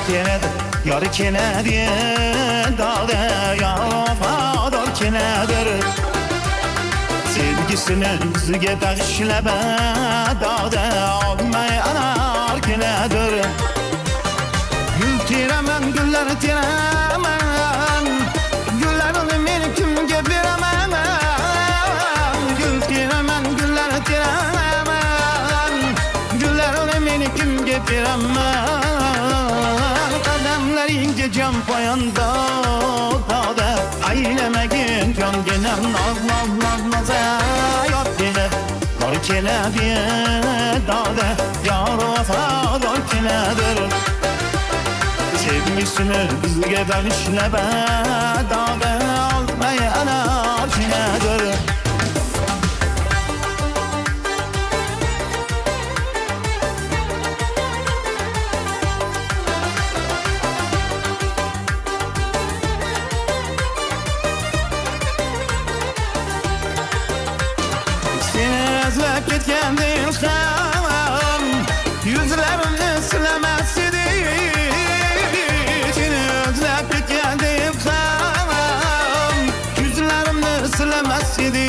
keledir, yar keledir, dağda yar vafadar keledir. Sevgisini bizge bağışlaba, dağda olmayanar keledir. Gül tiremen, güller tiremen, güllerini men kimge beremem. Gül tiremen, güller tiremen, güllerini men kimge beremem. Kademlerince can koyanda, dağda aylemegin can genem naz naz naz naz. Yar kele, dar keledir, dağda yar vafadar keledir. Sevgisini bizge bağışlaba, dağda olmayanar keledir. Seni özlep gitkendim sen, yüzlerimni silemez idi. Seni özlep gitkendim sen, yüzlerimni silemez idi.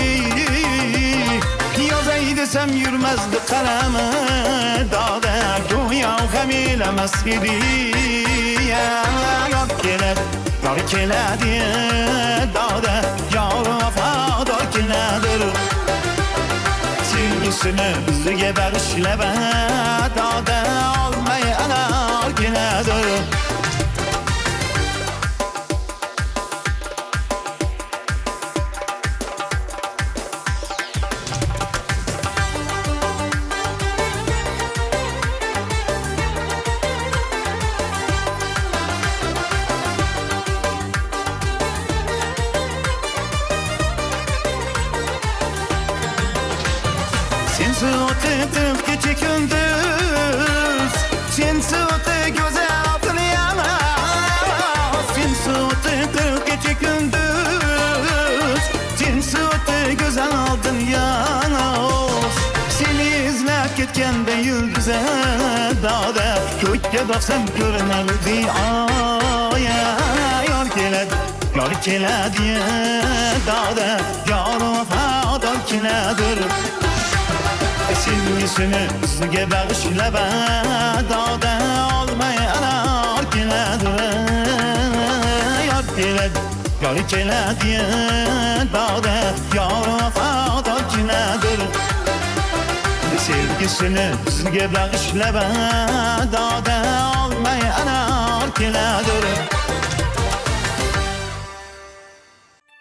Yazay desem yürmezdi kalemi, dağda güya gemilemez idi. Yar keledi, yar keledi, dağda yar vafadar keledir. Sevgisini bizge bağışlaba, dağda olmayanar keledir. Sensiz ötüp küçük gündüz, sensiz ötüp güzel altın yana. Sensiz ötüp küçük gündüz, sensiz ötüp güzel altın yana. Seni izlep gitkende yıldız'a, dağda gökte baksam görünürdi. Yar keledi, yar keledi, dağda yar vafadar keledir. Sevgisini bizge bağışlaba, dağda olmayanar keledir. Yar keledi, yar keledi, dağda yar vafadar keledir. Sevgisini bizge bağışlaba, dağda